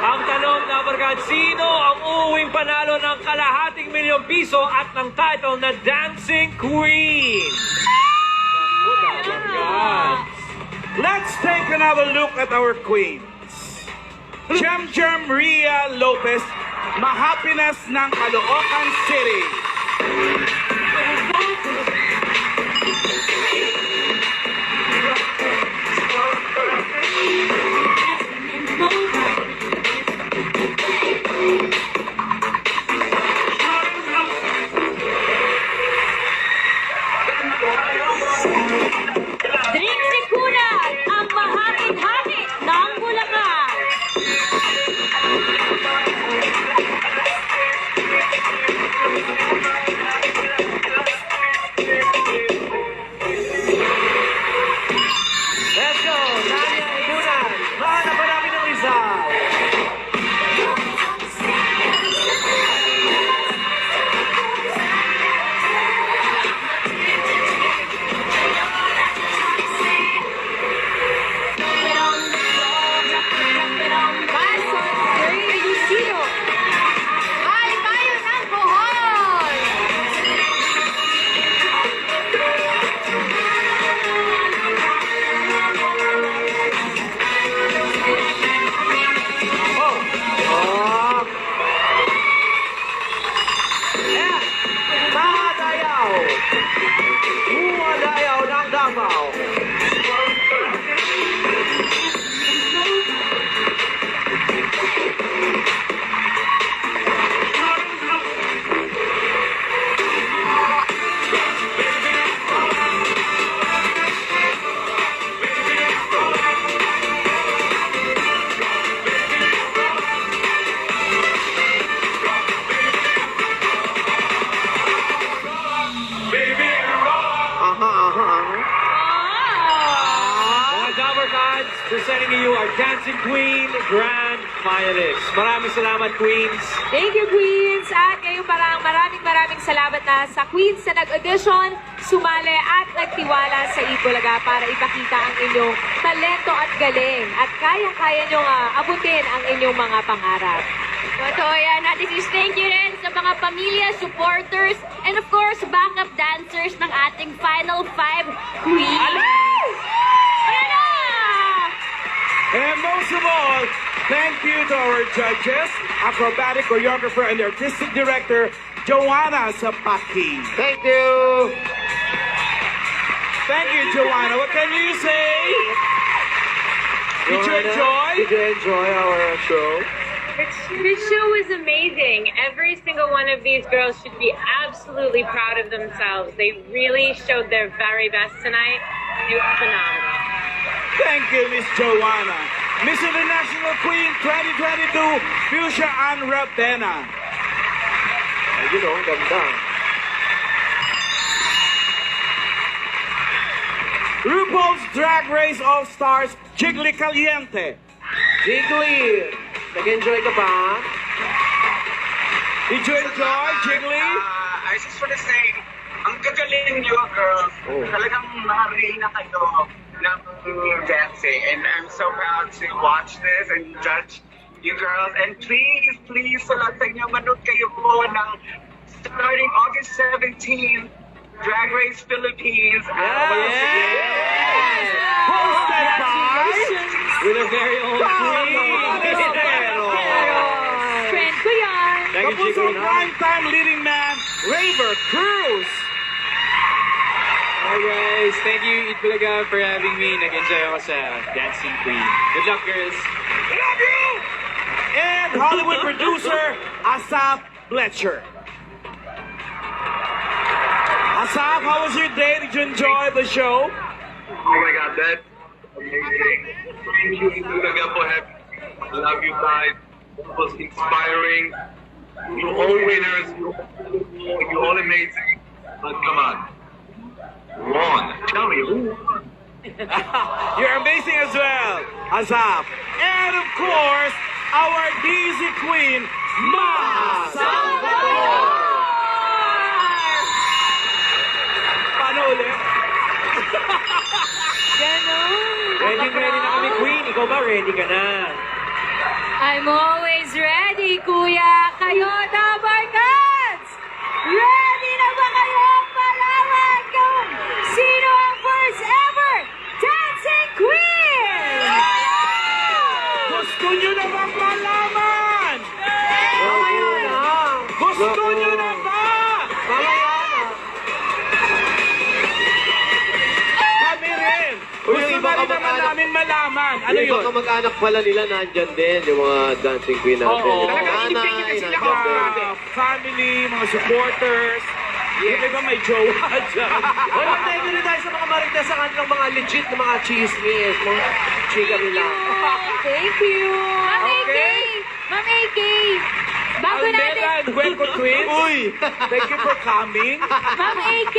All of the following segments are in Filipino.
Ang tanong, Kabarkad, sino ang uuwing panalo ng kalahating milyong piso at ng title na Dancing Queen? Naku, Kabarkad. Let's take another look at our queens. Jem Ria Lopez, Mahappiness ng Caloocan City. Drink ni Kunat, ang mahangit-hangit ng Bulacan. Let's go! Tanya Ibunan! Mahanap pa namin ng isa! Pasok, Ray Lucino. Ay, tayo ng Bohol. Oh! Yan! Taha Dayaw! Buwa Dayaw ng Davao! Mga Dabarkads, presenting to you our Dancing Queen Grand Finalists. Maraming salamat, Queens. Thank you, Queens. At ngayong maraming salamat na sa Queens na nag-audition, sumali at nagtiwala sa Itbulaga para ipakita ang inyong talento at galing. At kayang-kaya nyo abutin ang inyong mga pangarap. Totoo yan. At this is thank you rin sa mga pamilya, supporters, and of course, backup dancers ng ating Final 5 Queen. Ayan na! And most of all, thank you to our judges, acrobatic choreographer and artistic director, Joanna Sapaki. Thank you! Thank you, Joanna. What can you say? Did you enjoy? Did you enjoy our show? This show was amazing. Every single one of these girls should be absolutely proud of themselves. They really showed their very best tonight. It was phenomenal. Thank you, Miss Joanna. Miss International Queen 2022, Fuchsia Ann Rabena. Ayun o, ganda. RuPaul's Drag Race All-Stars, Jiggly Caliente. Jiggly! Nag-enjoy ka ba? Did you enjoy, Jiggly? I just want to say, ang gagaling niyo, girls. Oh. Talagang maharina kayo ng dancing. And I'm so proud to watch this and judge you girls. And please, sa lahat sa inyo, manood kayo po ng starting August 17, Drag Race Philippines. Yes! Hosted by... With a very own queen! Friend ko yan. Thank you, Tapos Jiggly. ang prime-time leading man, Raver Cruz. Hi guys, thank you Itbulaga for having me. Nag-enjoy ako sa Dancing Queen. Good luck girls! Love you! And Hollywood producer, Asaf Fletcher. Asaf, how was your day? Did you enjoy the show? Oh my God, that's amazing. Thank you, Itbulaga, for having me. I love you guys. It was inspiring. You're all winners. You're all amazing. But come on. Won. Tell me who won? You're amazing as well, Asaf. And of course, our Dizzy Queen, Ma Salvador. Paano ulit? Ganon. Ready na kami, Queen. Ikaw ba, ready ka na? I'm always ready, Kuya. Kayo, Dabarkans! Ready na ba kayo malaman kung sino ang first ever Dancing Queen? Gusto nyo na bang malaman? Gusto nyo na ba? Kami rin. Gusto na rin naman namin malaman. Ano Yung yun? iba kamag-anak pala nila nandyan din, yung mga dancing queen natin. Oo. Yung Talagang nanay, inipin nyo sila nandyan din. mga family, mga supporters. Yung iba may jowa dyan. Hoy, thank you rin tayo sa mga marites sa kanilang mga legit na mga chismis, mga chika nila. Thank you. Ma'am AK! Ma'am AK! Bago natin... Almeda and Gwenco Twins. Uy! Thank you for coming. Ma'am AK!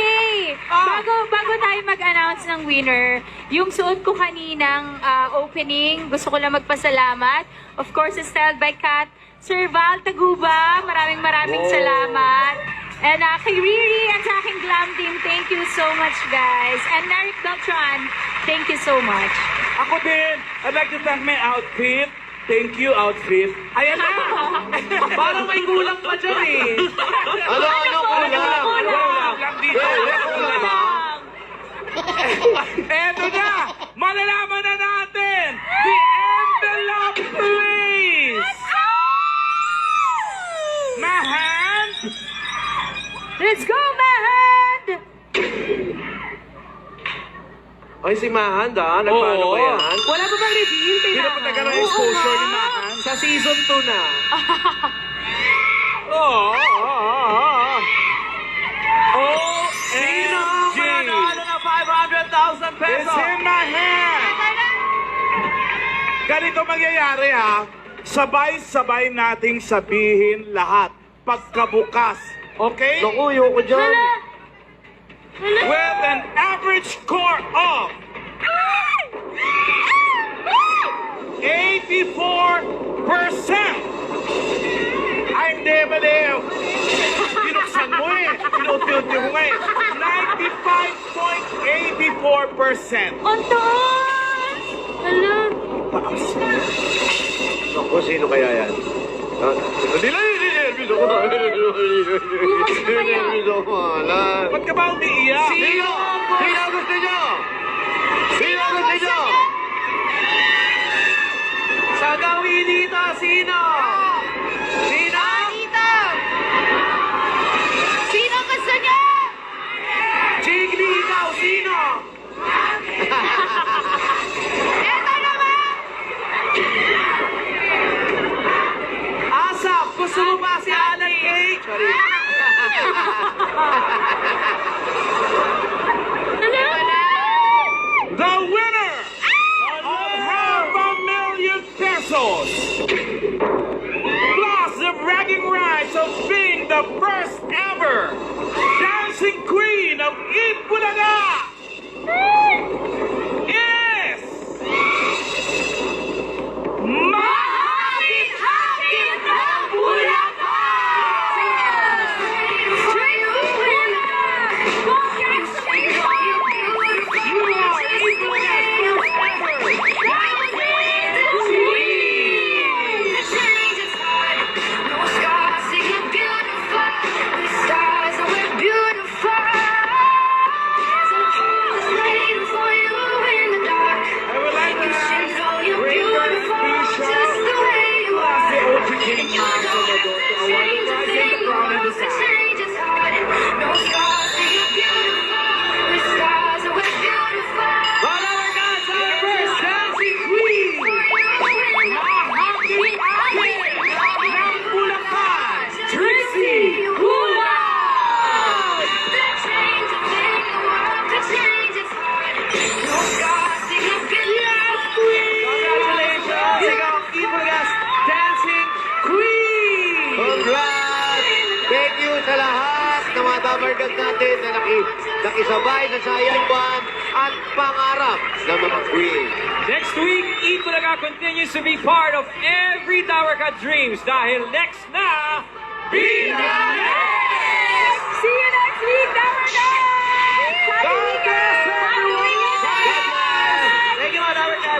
Bago tayo mag-announce ng winner, yung suot ko kaninang opening, gusto ko lang magpasalamat. Of course, styled by Kat. Sir Val Taguba, maraming salamat. And kay Riri at sa aking glam team, thank you so much, guys. And Eric Beltran, thank you so much. Ako din. I'd like to thank my outfit. Thank you, outfit. Ayan na! Parang may kulang pa dyan eh. Ano kulang? Kulang lang dito. Kulang ba? Eto na! Malalaman na natin! The envelope, please! Mahan! Let's go, Mahad! Ay, si Mahanda, nagpaano ba yan? Wala pa bang reveal? Hindi na pa nagkaroon ng exposure ni Mahan. Sa season 2 na. Sino ang OMG! mananalo ng 500,000 It's pesos? in my hand! Ganito mangyayari ha. Sabay-sabay nating sabihin lahat. Pagkabukas. Okay? Naku, yoko dyan. With an average score of 84%. Ay, hindi, baliw. Binuksan mo eh. Pinunti-unti mo nga eh. 95.84%. On taas! Hala! Naku, sino kaya yan? Hindi lang yun, nervous ako. Nervous ako, alam. Ba't ka ba umiiyak? Sino? Sino ang gusto nyo? Sino ang gusto nyo? Sa gawin dito, sino? Sino? Sino gusto niyo? Chigli, ikaw, sino? Eto naman! Asap, gusto mo ba si Alan Cake? Sorry. The winner of $500,000 plus the bragging rights of being the first ever dancing queen of Itbulaga is Mahabit Hakim ng I would like to ask Raymond Bishop plus the OG King Salvador to award the prize and the crown and the sash. Malawagan sa first dancing queen! Mahabit Hakim ng Bulacan, Trixie Hula! Congratulations! Ikaw ang Itbulaga's dancing queen! Congrats! Thank you sa lahat ng mga dabarkad natin na nakisabay sa Sayang Buwan at pangarap ng mga queen. Next week, Itbulaga continues to be part of every Dawarka Dreams dahil next na, Bida Next! See you next week, Dabarkans! Happy God weekend! bless everyone! Happy weekend! Thank you mga Dawarka!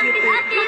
you too.